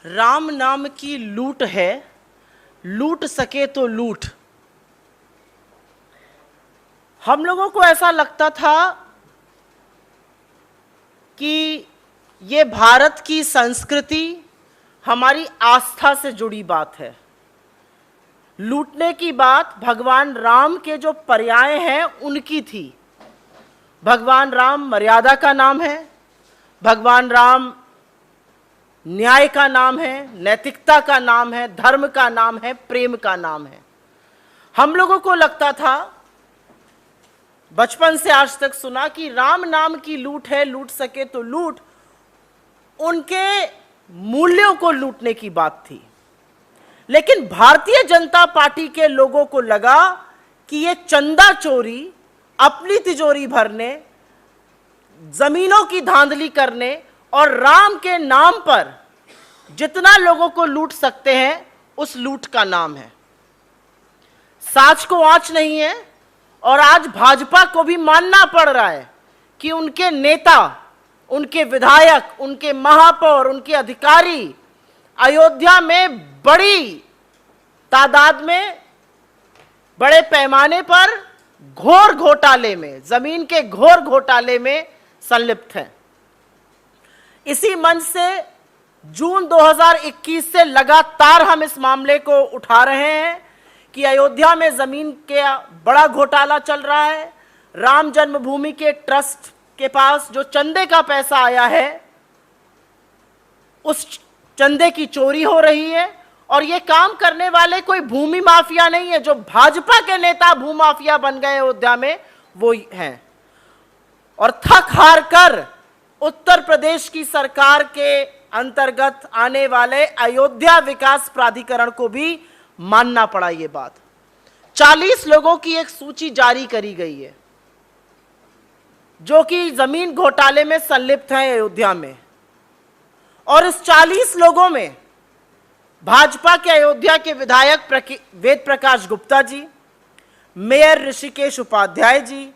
राम नाम की लूट है, लूट सके तो लूट। हम लोगों को ऐसा लगता था कि ये भारत की संस्कृति, हमारी आस्था से जुड़ी बात है। लूटने की बात भगवान राम के जो पर्याय हैं उनकी थी। भगवान राम मर्यादा का नाम है, भगवान राम न्याय का नाम है, नैतिकता का नाम है, धर्म का नाम है, प्रेम का नाम है। हम लोगों को लगता था, बचपन से आज तक सुना कि राम नाम की लूट है, लूट सके तो लूट। उनके मूल्यों को लूटने की बात थी। लेकिन भारतीय जनता पार्टी के लोगों को लगा कि ये चंदा चोरी, अपनी तिजोरी भरने, जमीनों की धांधली करने और राम के नाम पर जितना लोगों को लूट सकते हैं, उस लूट का नाम है। साच को आंच नहीं है। और आज भाजपा को भी मानना पड़ रहा है कि उनके नेता, उनके विधायक, उनके महापौर, उनके अधिकारी अयोध्या में बड़ी तादाद में, बड़े पैमाने पर घोर घोटाले में, जमीन के घोर घोटाले में संलिप्त हैं। इसी मंच से जून 2021 से लगातार हम इस मामले को उठा रहे हैं कि अयोध्या में जमीन के बड़ा घोटाला चल रहा है। राम जन्मभूमि के ट्रस्ट के पास जो चंदे का पैसा आया है, उस चंदे की चोरी हो रही है। और ये काम करने वाले कोई भूमि माफिया नहीं है। जो भाजपा के नेता भूमाफिया बन गए अयोध्या में, वो हैं। और थक हार कर उत्तर प्रदेश की सरकार के अंतर्गत आने वाले अयोध्या विकास प्राधिकरण को भी मानना पड़ा ये बात। 40 लोगों की एक सूची जारी करी गई है जो कि जमीन घोटाले में संलिप्त हैं अयोध्या में। और इस 40 लोगों में भाजपा के अयोध्या के विधायक वेद प्रकाश गुप्ता जी, मेयर ऋषिकेश उपाध्याय जी,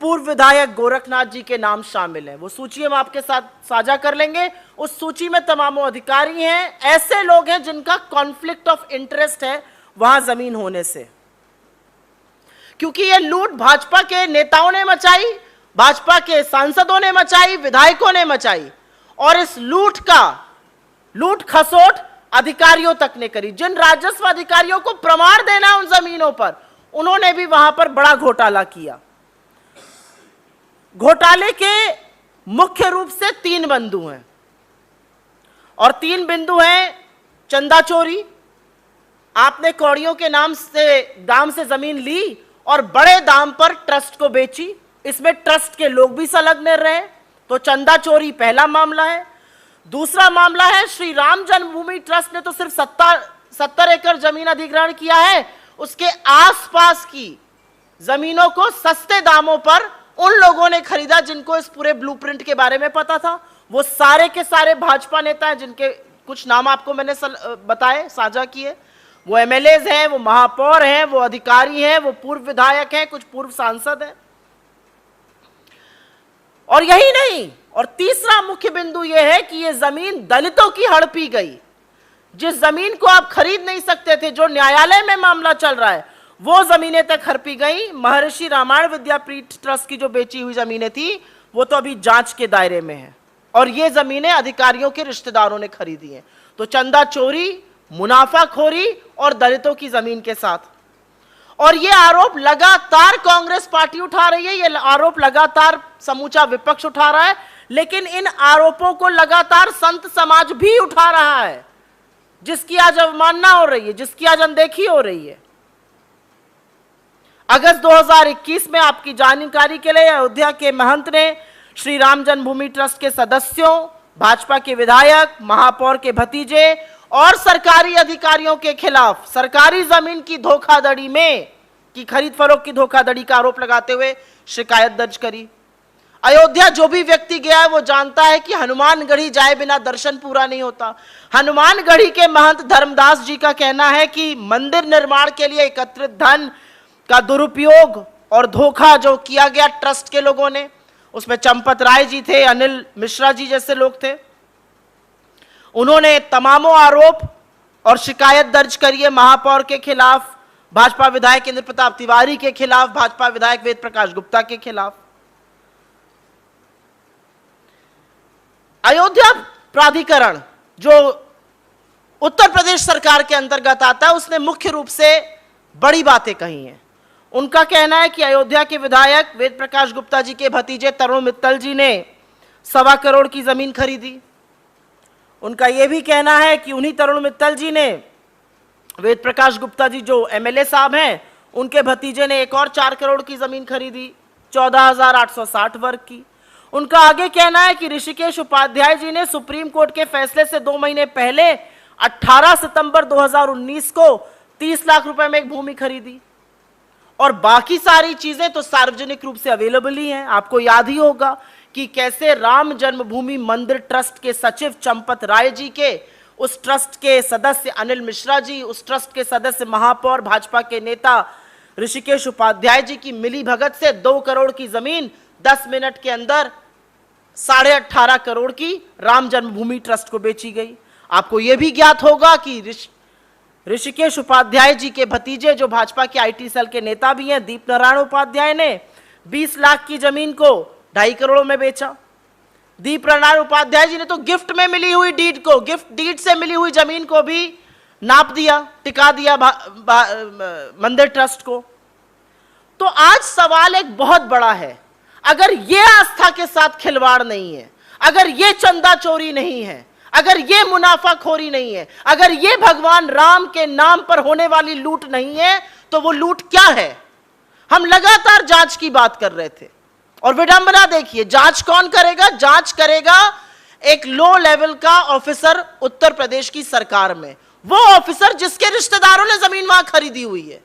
पूर्व विधायक गोरखनाथ जी के नाम शामिल हैं। वो सूची हम आपके साथ साझा कर लेंगे। उस सूची में तमामों अधिकारी हैं, ऐसे लोग हैं जिनका कॉन्फ्लिक्ट ऑफ इंटरेस्ट है वहां जमीन होने से। क्योंकि ये लूट भाजपा के नेताओं ने मचाई, भाजपा के सांसदों ने मचाई, विधायकों ने मचाई। और इस लूट खसोट अधिकारियों तक ने करी। जिन राजस्व अधिकारियों को प्रमाण देना उन जमीनों पर, उन्होंने भी वहां पर बड़ा घोटाला किया। घोटाले के मुख्य रूप से 3 बिंदु हैं। और 3 बिंदु हैं चंदा चोरी। आपने कौड़ियों के दाम से जमीन ली और बड़े दाम पर ट्रस्ट को बेची। इसमें ट्रस्ट के लोग भी संलग्न रहे, तो चंदा चोरी पहला मामला है। दूसरा मामला है, श्री राम जन्मभूमि ट्रस्ट ने तो सिर्फ 70 एकड़ जमीन अधिग्रहण किया है। उसके आसपास की जमीनों को सस्ते दामों पर उन लोगों ने खरीदा जिनको इस पूरे ब्लूप्रिंट के बारे में पता था। वो सारे के सारे भाजपा नेता हैं, जिनके कुछ नाम आपको मैंने बताए, साझा किए। वो एमएलएज हैं, वो महापौर हैं, वो अधिकारी हैं, वो पूर्व विधायक हैं, कुछ पूर्व सांसद हैं। और यही नहीं, और तीसरा मुख्य बिंदु यह है कि यह जमीन दलितों की हड़पी गई। जिस जमीन को आप खरीद नहीं सकते थे, जो न्यायालय में मामला चल रहा है, वो जमीनें तक हड़पी गई। महर्षि रामायण विद्यापीठ ट्रस्ट की जो बेची हुई जमीनें थी, वो तो अभी जांच के दायरे में है। और ये जमीनें अधिकारियों के रिश्तेदारों ने खरीदी हैं। तो चंदा चोरी, मुनाफाखोरी और दलितों की जमीन के साथ। और ये आरोप लगातार कांग्रेस पार्टी उठा रही है, ये आरोप लगातार समूचा विपक्ष उठा रहा है। लेकिन इन आरोपों को लगातार संत समाज भी उठा रहा है, जिसकी आज अवमानना हो रही है, जिसकी आज अनदेखी हो रही है। अगस्त 2021 में आपकी जानकारी के लिए अयोध्या के महंत ने श्री राम जन्मभूमि ट्रस्ट के सदस्यों, भाजपा के विधायक, महापौर के भतीजे और सरकारी अधिकारियों के खिलाफ सरकारी जमीन की धोखाधड़ी में की खरीद फरोख्त की धोखाधड़ी का आरोप लगाते हुए शिकायत दर्ज करी। अयोध्या जो भी व्यक्ति गया है वो जानता है कि हनुमानगढ़ी जाए बिना दर्शन पूरा नहीं होता। हनुमानगढ़ी के महंत धर्मदास जी का कहना है कि मंदिर निर्माण के लिए एकत्रित धन का दुरुपयोग और धोखा जो किया गया ट्रस्ट के लोगों ने, उसमें चंपत राय जी थे, अनिल मिश्रा जी जैसे लोग थे। उन्होंने तमामों आरोप और शिकायत दर्ज करी है महापौर के खिलाफ, भाजपा विधायक इंद्र प्रताप तिवारी के खिलाफ, भाजपा विधायक वेद प्रकाश गुप्ता के खिलाफ। अयोध्या प्राधिकरण जो उत्तर प्रदेश सरकार के अंतर्गत आता है, उसने मुख्य रूप से बड़ी बातें कही हैं। उनका कहना है कि अयोध्या के विधायक वेद प्रकाश गुप्ता जी के भतीजे तरुण मित्तल जी ने 1.25 करोड़ की जमीन खरीदी। उनका यह भी कहना है कि उन्हीं तरुण मित्तल जी ने, वेद प्रकाश गुप्ता जी जो एमएलए साहब हैं, उनके भतीजे ने एक और 4 करोड़ की जमीन खरीदी, 14,860 वर्ग की। उनका आगे कहना है कि ऋषिकेश उपाध्याय जी ने सुप्रीम कोर्ट के फैसले से 2 महीने पहले 18 सितंबर 2019 को 30 लाख रुपए में एक भूमि खरीदी, और बाकी सारी चीजें तो सार्वजनिक रूप से अवेलेबल ही हैं। आपको याद ही होगा कि कैसे राम जन्मभूमि मंदिर ट्रस्ट के सचिव चंपत राय जी के, उस ट्रस्ट के सदस्य अनिल मिश्रा जी, उस ट्रस्ट के सदस्य महापौर भाजपा के नेता ऋषिकेश उपाध्याय जी की मिली भगत से 2 करोड़ की जमीन 10 मिनट के अंदर 18.5 करोड़ की राम जन्मभूमि ट्रस्ट को बेची गई। आपको यह भी ज्ञात होगा कि ऋषिकेश उपाध्याय जी के भतीजे जो भाजपा के आईटी सेल के नेता भी हैं, दीप नारायण उपाध्याय ने 20 लाख की जमीन को 2.5 करोड़ में बेचा। दीप नारायण उपाध्याय जी ने तो गिफ्ट में मिली हुई डीड को, गिफ्ट डीड से मिली हुई जमीन को भी नाप दिया, टिका दिया मंदिर ट्रस्ट को। तो आज सवाल एक बहुत बड़ा है, अगर ये आस्था के साथ खिलवाड़ नहीं है, अगर ये चंदा चोरी नहीं है, अगर ये मुनाफाखोरी नहीं है, अगर ये भगवान राम के नाम पर होने वाली लूट नहीं है, तो वो लूट क्या है? हम लगातार जांच की बात कर रहे थे, और विडंबना देखिए, जांच कौन करेगा? जांच करेगा एक लो लेवल का ऑफिसर उत्तर प्रदेश की सरकार में, वो ऑफिसर जिसके रिश्तेदारों ने जमीन वहां खरीदी हुई है।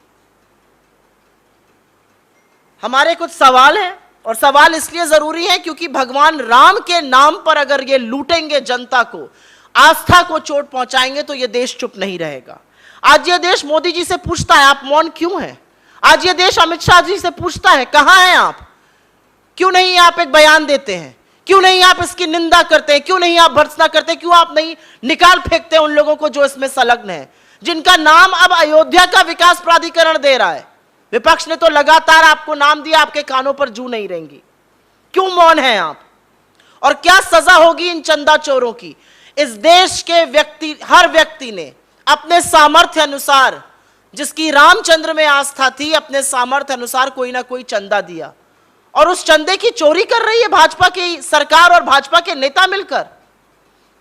हमारे कुछ सवाल हैं, और सवाल इसलिए जरूरी है क्योंकि भगवान राम के नाम पर अगर ये लूटेंगे जनता को, आस्था को चोट पहुंचाएंगे, तो ये देश चुप नहीं रहेगा। आज ये देश मोदी जी से पूछता है आप मौन क्यों हैं? आज ये देश अमित शाह जी से पूछता है कहां हैं आप? क्यों नहीं आप एक बयान देते हैं? क्यों नहीं आप इसकी निंदा करते हैं? क्यों नहीं आप भर्त्सना करते हैं? क्यों आप नहीं निकाल फेंकते हैं उन लोगों को जो इसमें संलग्न है, जिनका नाम अब अयोध्या का विकास प्राधिकरण दे रहा है? विपक्ष ने तो लगातार आपको नाम दिया, आपके कानों पर जू नहीं रहेंगी। क्यों मौन हैं आप? और क्या सजा होगी इन चंदा चोरों की? इस देश के व्यक्ति, हर व्यक्ति ने अपने सामर्थ्य अनुसार, जिसकी रामचंद्र में आस्था थी, अपने सामर्थ्य अनुसार कोई ना कोई चंदा दिया, और उस चंदे की चोरी कर रही है भाजपा की सरकार और भाजपा के नेता मिलकर।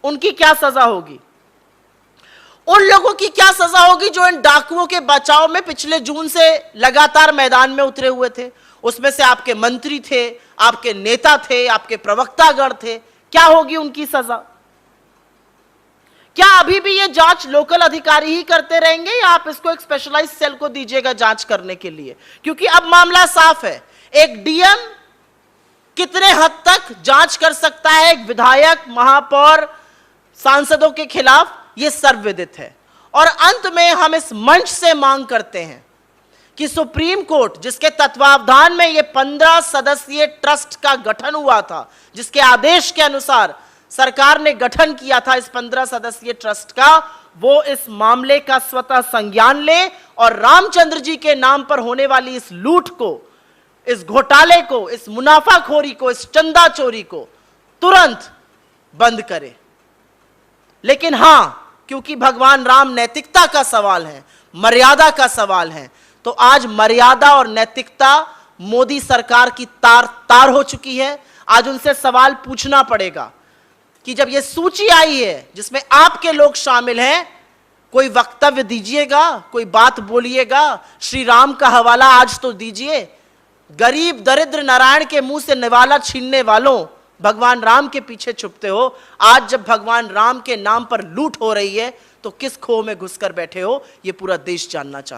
उनकी क्या सजा होगी? उन लोगों की क्या सजा होगी जो इन डाकुओं के बचाव में पिछले जून से लगातार मैदान में उतरे हुए थे? उसमें से आपके मंत्री थे, आपके नेता थे, आपके प्रवक्तागण थे। क्या होगी उनकी सजा? क्या अभी भी ये जांच लोकल अधिकारी ही करते रहेंगे, या आप इसको एक स्पेशलाइज्ड सेल को दीजिएगा जांच करने के लिए? क्योंकि अब मामला साफ है, एक डीएम कितने हद तक जांच कर सकता है एक विधायक, महापौर, सांसदों के खिलाफ, यह सर्वविदित है। और अंत में हम इस मंच से मांग करते हैं कि सुप्रीम कोर्ट, जिसके तत्वावधान में यह 15 सदस्यीय ट्रस्ट का गठन हुआ था, जिसके आदेश के अनुसार सरकार ने गठन किया था इस 15 सदस्यीय ट्रस्ट का, वो इस मामले का स्वतः संज्ञान ले और रामचंद्र जी के नाम पर होने वाली इस लूट को, इस घोटाले को, इस मुनाफाखोरी को, इस चंदा चोरी को तुरंत बंद करे। लेकिन हां, क्योंकि भगवान राम नैतिकता का सवाल है, मर्यादा का सवाल है, तो आज मर्यादा और नैतिकता मोदी सरकार की तार हो चुकी है। आज उनसे सवाल पूछना पड़ेगा कि जब यह सूची आई है जिसमें आपके लोग शामिल हैं, कोई वक्तव्य दीजिएगा, कोई बात बोलिएगा, श्री राम का हवाला आज तो दीजिए। गरीब दरिद्र नारायण के मुंह से निवाला छीनने वालों, भगवान राम के पीछे छुपते हो। आज जब भगवान राम के नाम पर लूट हो रही है, तो किस खो में घुसकर बैठे हो, यह पूरा देश जानना चाहता है।